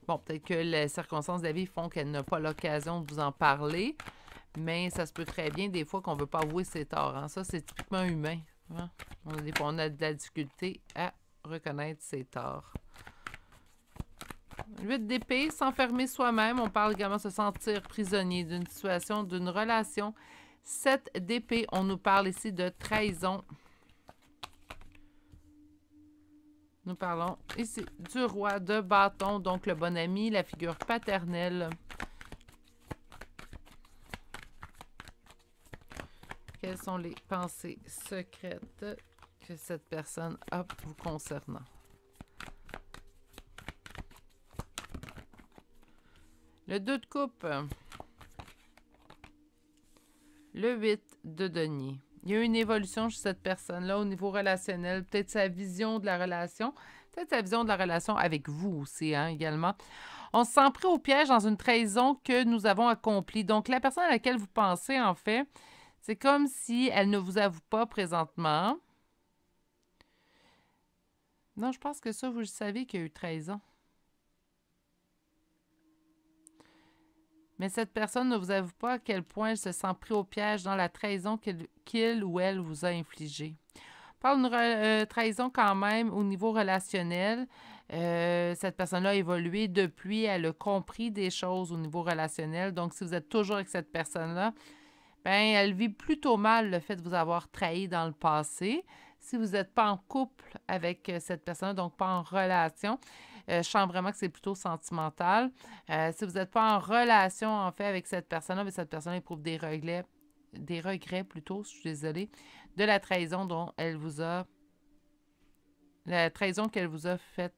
Bon, peut-être que les circonstances de la vie font qu'elle n'a pas l'occasion de vous en parler. Mais ça se peut très bien des fois qu'on ne veut pas avouer ses torts. Hein. Ça, c'est typiquement humain. Hein? On a de la difficulté à reconnaître ses torts. 8 d'épée, s'enfermer soi-même. On parle également de se sentir prisonnier d'une situation, d'une relation. 7 d'épée, on nous parle ici de trahison. Nous parlons ici du roi de bâton, donc le bon ami, la figure paternelle. Quelles sont les pensées secrètes que cette personne a vous concernant? Le 2 de coupe. Le 8 de denier. Il y a eu une évolution chez cette personne-là au niveau relationnel. Peut-être sa vision de la relation. Peut-être sa vision de la relation avec vous aussi, hein, également. On se sent pris au piège dans une trahison que nous avons accomplie. Donc, la personne à laquelle vous pensez, en fait, c'est comme si elle ne vous avoue pas présentement. Non, je pense que ça, vous le savez qu'il y a eu trahison. Mais cette personne ne vous avoue pas à quel point elle se sent pris au piège dans la trahison qu'il ou elle vous a infligée. On parle d'une trahison quand même au niveau relationnel. Cette personne-là a évolué depuis, elle a compris des choses au niveau relationnel. Donc, si vous êtes toujours avec cette personne-là, ben, elle vit plutôt mal le fait de vous avoir trahi dans le passé. Si vous n'êtes pas en couple avec cette personne, donc pas en relation, je sens vraiment que c'est plutôt sentimental. Si vous n'êtes pas en relation, en fait, avec cette personne-là, mais cette personne éprouve des regrets plutôt, je suis désolée, de la trahison dont elle vous a... La trahison qu'elle vous a fait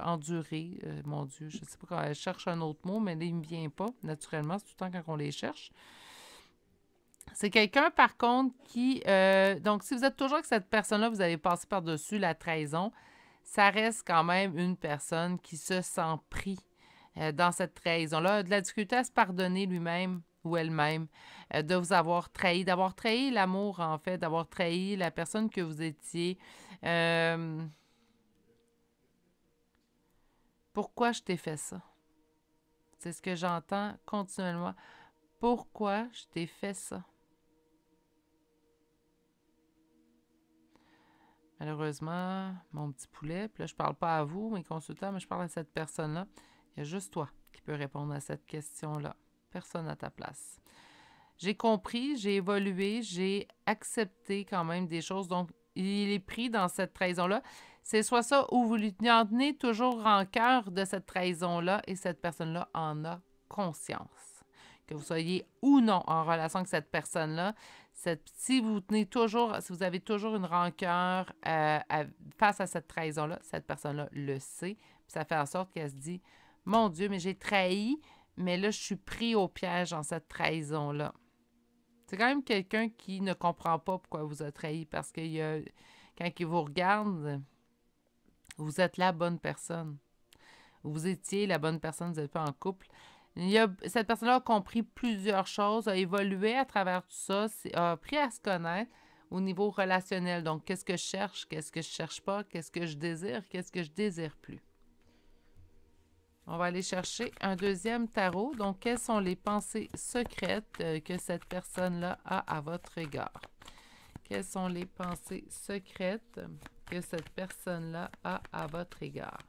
endurer. Mon Dieu, je ne sais pas quand elle cherche un autre mot, mais là, il ne me vient pas, naturellement. C'est tout le temps quand on les cherche. C'est quelqu'un, par contre, qui... donc, si vous êtes toujours avec cette personne-là, vous avez passé par-dessus la trahison, ça reste quand même une personne qui se sent pris dans cette trahison-là, de la difficulté à se pardonner lui-même ou elle-même, de vous avoir trahi, d'avoir trahi l'amour, en fait, d'avoir trahi la personne que vous étiez. Pourquoi je t'ai fait ça? C'est ce que j'entends continuellement. Pourquoi je t'ai fait ça? Malheureusement, mon petit poulet, puis là, je parle pas à vous, mes consultants, mais je parle à cette personne-là. Il y a juste toi qui peux répondre à cette question-là. Personne à ta place. J'ai compris, j'ai évolué, j'ai accepté quand même des choses. Donc, il est pris dans cette trahison-là. C'est soit ça ou vous lui en tenez toujours rancœur de cette trahison-là et cette personne-là en a conscience. Que vous soyez ou non en relation avec cette personne-là, si vous tenez toujours, si vous avez toujours une rancœur face à cette trahison-là, cette personne-là le sait. Puis ça fait en sorte qu'elle se dit, mon Dieu, mais j'ai trahi, mais là, je suis pris au piège dans cette trahison-là. C'est quand même quelqu'un qui ne comprend pas pourquoi vous a trahi parce que quand il vous regarde, vous êtes la bonne personne. Vous étiez la bonne personne, vous n'êtes pas en couple. Cette personne-là a compris plusieurs choses, a évolué à travers tout ça, a appris à se connaître au niveau relationnel. Donc, qu'est-ce que je cherche, qu'est-ce que je cherche pas, qu'est-ce que je désire, qu'est-ce que je désire plus. On va aller chercher un deuxième tarot. Donc, quelles sont les pensées secrètes que cette personne-là a à votre égard? Quelles sont les pensées secrètes que cette personne-là a à votre égard?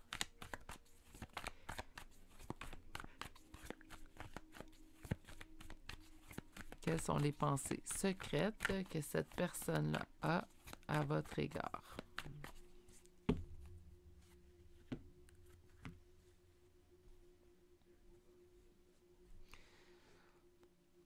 Quelles sont les pensées secrètes que cette personne-là a à votre égard?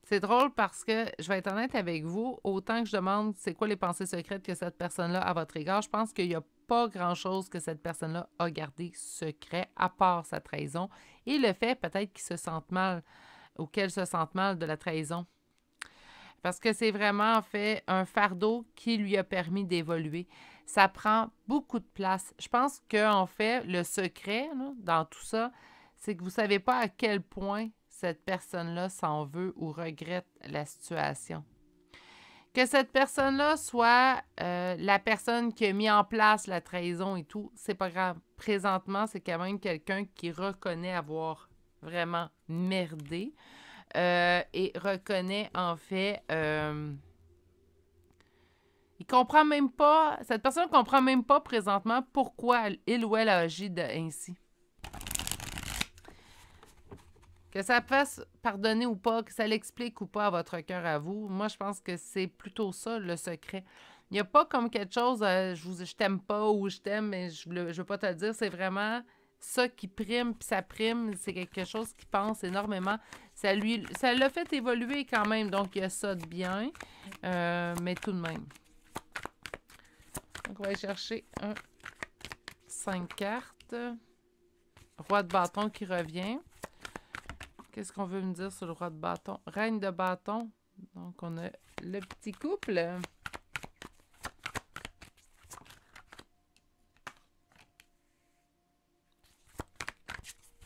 C'est drôle parce que, je vais être honnête avec vous, autant que je demande c'est quoi les pensées secrètes que cette personne-là a à votre égard, je pense qu'il n'y a pas grand-chose que cette personne-là a gardé secret, à part sa trahison, et le fait peut-être qu'il se sente mal, ou qu'elle se sente mal de la trahison. Parce que c'est vraiment, en fait, un fardeau qui lui a permis d'évoluer. Ça prend beaucoup de place. Je pense qu'en fait, le secret là, dans tout ça, c'est que vous ne savez pas à quel point cette personne-là s'en veut ou regrette la situation. Que cette personne-là soit la personne qui a mis en place la trahison et tout, c'est pas grave. Présentement, c'est quand même quelqu'un qui reconnaît avoir vraiment merdé. Et reconnaît en fait, il comprend même pas, cette personne ne comprend même pas présentement pourquoi il ou elle a agi ainsi. Que ça fasse pardonner ou pas, que ça l'explique ou pas à votre cœur à vous, moi je pense que c'est plutôt ça le secret. Il n'y a pas comme quelque chose, je t'aime pas ou je t'aime, mais je veux pas te le dire, c'est vraiment ça qui prime, puis ça prime, c'est quelque chose qui pense énormément. Ça l'a fait évoluer quand même, donc il y a ça de bien, mais tout de même. Donc on va aller chercher 5 cartes. Roi de bâton qui revient. Qu'est-ce qu'on veut me dire sur le roi de bâton? Reine de bâton. Donc on a le petit couple.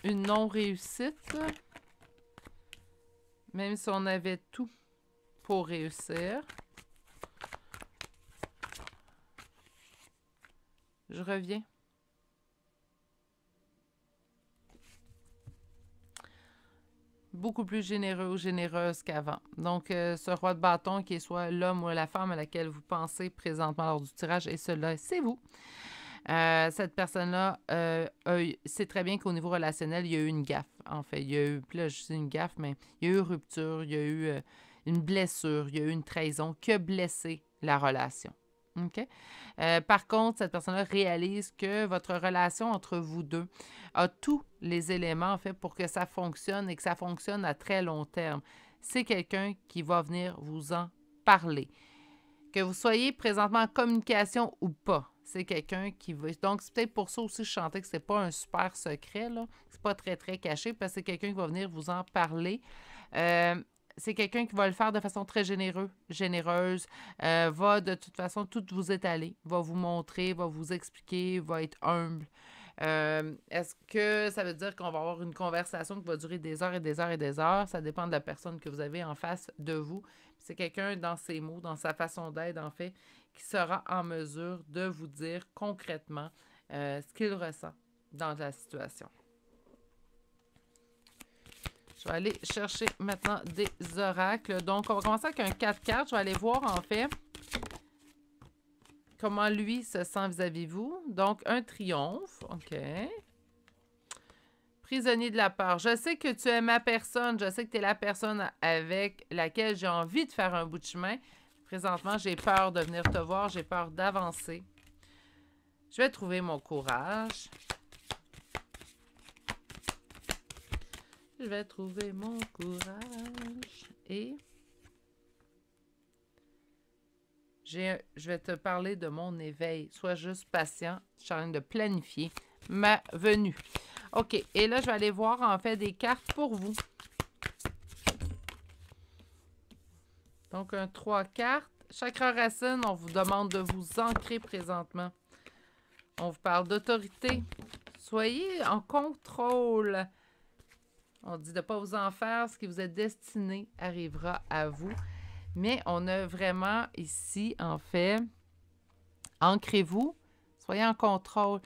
Une non-réussite. Même si on avait tout pour réussir. Je reviens. Beaucoup plus généreux ou généreuse qu'avant. Donc, ce roi de bâton qui est soit l'homme ou la femme à laquelle vous pensez présentement lors du tirage, et cela, c'est vous. Cette personne-là sait très bien qu'au niveau relationnel, il y a eu une gaffe. En fait, il y a eu, puis là, je dis une gaffe, mais il y a eu rupture, il y a eu une blessure, il y a eu une trahison qui a blessé la relation. OK? Par contre, cette personne-là réalise que votre relation entre vous deux a tous les éléments, en fait, pour que ça fonctionne et que ça fonctionne à très long terme. C'est quelqu'un qui va venir vous en parler. Que vous soyez présentement en communication ou pas, c'est quelqu'un qui va... Donc, c'est peut-être pour ça aussi que je chantais que c'est pas un super secret, là. C'est pas très, très caché, parce que c'est quelqu'un qui va venir vous en parler. C'est quelqu'un qui va le faire de façon très généreuse, va de toute façon tout vous étaler, va vous montrer, va vous expliquer, va être humble. Est-ce que ça veut dire qu'on va avoir une conversation qui va durer des heures et des heures et des heures? Ça dépend de la personne que vous avez en face de vous. C'est quelqu'un dans ses mots, dans sa façon d'être, en fait, qui sera en mesure de vous dire concrètement ce qu'il ressent dans la situation. Je vais aller chercher maintenant des oracles. Donc, on va commencer avec un 4 cartes. Je vais aller voir, en fait, comment lui se sent vis-à-vis vous. Donc, un triomphe. OK. Prisonnier de la peur. Je sais que tu es ma personne. Je sais que tu es la personne avec laquelle j'ai envie de faire un bout de chemin. Présentement, j'ai peur de venir te voir. J'ai peur d'avancer. Je vais trouver mon courage. Je vais trouver mon courage. Et je vais te parler de mon éveil. Sois juste patient. Je suis en train de planifier ma venue. OK. Et là, je vais aller voir en fait des cartes pour vous. Donc, un 3 cartes. Chakra racine, on vous demande de vous ancrer présentement. On vous parle d'autorité. Soyez en contrôle. On dit de ne pas vous en faire. Ce qui vous est destiné arrivera à vous. Mais on a vraiment ici, en fait, ancrez-vous. Soyez en contrôle.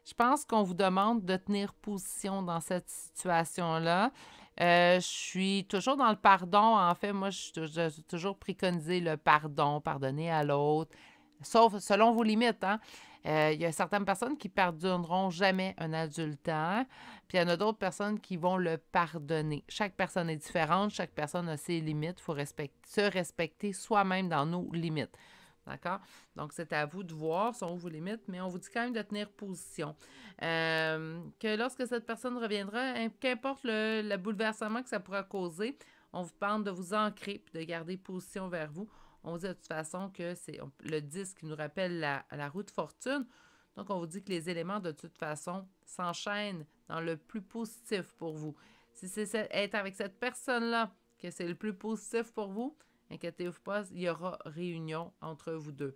Je pense qu'on vous demande de tenir position dans cette situation-là. Je suis toujours dans le pardon. En fait, moi, j'ai toujours préconisé le pardon, pardonner à l'autre, sauf selon vos limites. Hein? Il y a certaines personnes qui pardonneront jamais un adultère, puis il y en a d'autres personnes qui vont le pardonner. Chaque personne est différente, chaque personne a ses limites. Il faut se respecter soi-même dans nos limites. D'accord? Donc, c'est à vous de voir, sont vos limites, mais on vous dit quand même de tenir position. Que lorsque cette personne reviendra, qu'importe le bouleversement que ça pourra causer, on vous demande de vous ancrer et de garder position vers vous. On vous dit de toute façon que c'est le 10 qui nous rappelle la roue de fortune. Donc, on vous dit que les éléments, de toute façon, s'enchaînent dans le plus positif pour vous. Si c'est être avec cette personne-là que c'est le plus positif pour vous, inquiétez-vous pas, il y aura réunion entre vous deux.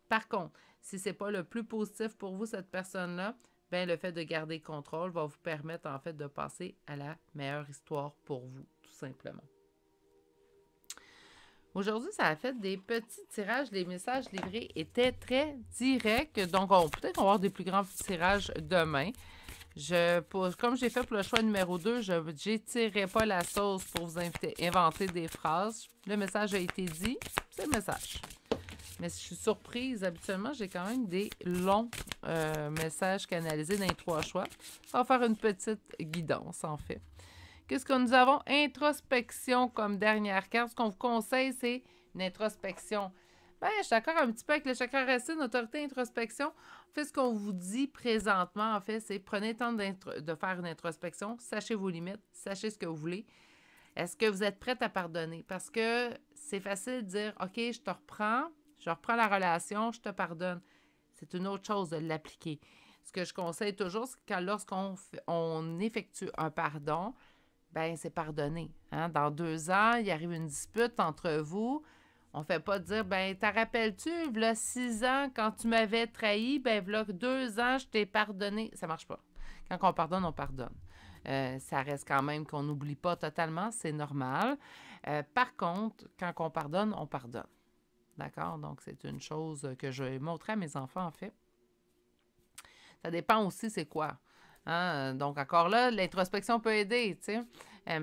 Par contre, si ce n'est pas le plus positif pour vous, cette personne-là, ben le fait de garder contrôle va vous permettre en fait de passer à la meilleure histoire pour vous, tout simplement. Aujourd'hui, ça a fait des petits tirages. Les messages livrés étaient très directs. Donc, peut-être qu'on va avoir des plus grands tirages demain. Comme j'ai fait pour le choix numéro 2, je n'étirerai pas la sauce pour vous inventer des phrases. Le message a été dit, c'est le message. Mais je suis surprise, habituellement, j'ai quand même des longs messages canalisés dans les 3 choix. On va faire une petite guidance, en fait. Qu'est-ce que nous avons? Introspection comme dernière carte. Ce qu'on vous conseille, c'est une introspection. Ben, je suis d'accord un petit peu avec le chakra racine, autorité, introspection. En fait, ce qu'on vous dit présentement, en fait, c'est prenez le temps de faire une introspection. Sachez vos limites, sachez ce que vous voulez. Est-ce que vous êtes prête à pardonner? Parce que c'est facile de dire, OK, je reprends la relation, je te pardonne. C'est une autre chose de l'appliquer. Ce que je conseille toujours, c'est que lorsqu'on effectue un pardon, ben c'est pardonné. Hein? Dans 2 ans, il arrive une dispute entre vous. On ne fait pas dire, ben t'en rappelles-tu, v'là 6 ans, quand tu m'avais trahi, ben v'là 2 ans, je t'ai pardonné. Ça ne marche pas. Quand on pardonne, on pardonne. Ça reste quand même qu'on n'oublie pas totalement, c'est normal. Par contre, quand on pardonne, on pardonne. D'accord? Donc, c'est une chose que je vais montrer à mes enfants, en fait. Ça dépend aussi c'est quoi. Hein? Donc, encore là, l'introspection peut aider, tu sais.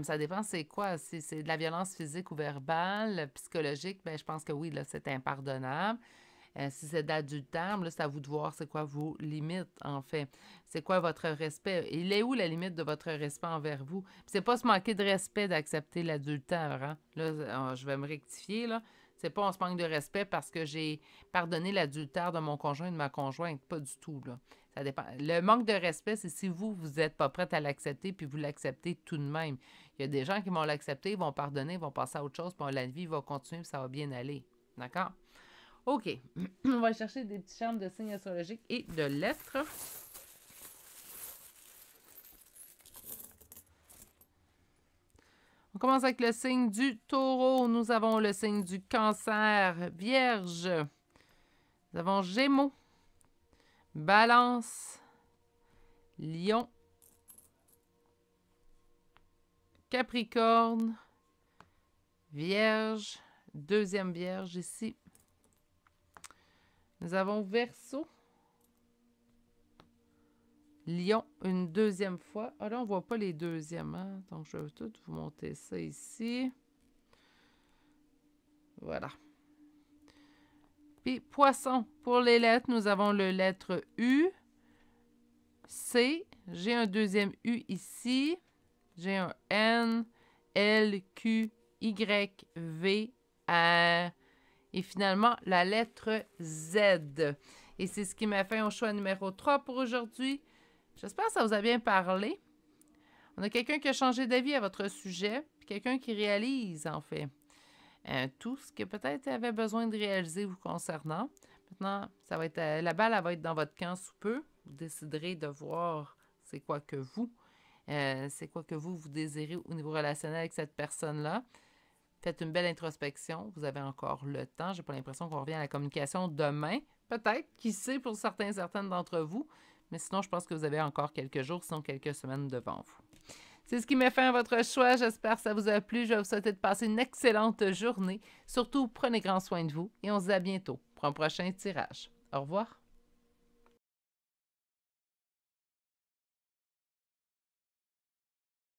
Ça dépend c'est quoi. Si c'est de la violence physique ou verbale, psychologique, ben je pense que oui, là, c'est impardonnable. Si c'est d'adultère, là, c'est à vous de voir c'est quoi vos limites, en fait. C'est quoi votre respect. Il est où la limite de votre respect envers vous? Puis c'est pas se manquer de respect d'accepter l'adultère, hein? Là, je vais me rectifier, là. C'est pas on se manque de respect parce que j'ai pardonné l'adultère de mon conjoint et de ma conjointe. Pas du tout, là. Ça dépend. Le manque de respect, c'est si vous n'êtes pas prête à l'accepter puis vous l'acceptez tout de même. Il y a des gens qui vont l'accepter, ils vont pardonner, ils vont passer à autre chose, puis la vie va continuer, puis ça va bien aller. D'accord? OK. On va chercher des petits charmes de signes astrologiques et de lettres. On commence avec le signe du taureau. Nous avons le signe du cancer, vierge. Nous avons gémeaux, balance, lion, capricorne, vierge, deuxième vierge ici. Nous avons Verseau, Lion, une deuxième fois. Ah là, on ne voit pas les deuxièmes, hein? Donc, je vais tout vous monter ça ici. Voilà. Puis, Poisson, pour les lettres, nous avons le lettre U, C. J'ai un deuxième U ici. J'ai un N, L, Q, Y, V, R. Et finalement, la lettre Z. Et c'est ce qui m'a fait au choix numéro 3 pour aujourd'hui. J'espère que ça vous a bien parlé. On a quelqu'un qui a changé d'avis à votre sujet, puis quelqu'un qui réalise, en fait, tout ce que peut-être avait besoin de réaliser vous concernant. Maintenant, ça va être, la balle elle va être dans votre camp sous peu. Vous déciderez de voir c'est quoi que vous désirez au niveau relationnel avec cette personne-là. Faites une belle introspection. Vous avez encore le temps. J'ai pas l'impression qu'on revient à la communication demain. Peut-être, qui sait pour certaines d'entre vous. Mais sinon, je pense que vous avez encore quelques jours, sinon quelques semaines devant vous. C'est ce qui met fin à votre choix. J'espère que ça vous a plu. Je vais vous souhaiter de passer une excellente journée. Surtout, prenez grand soin de vous et on se dit à bientôt pour un prochain tirage. Au revoir.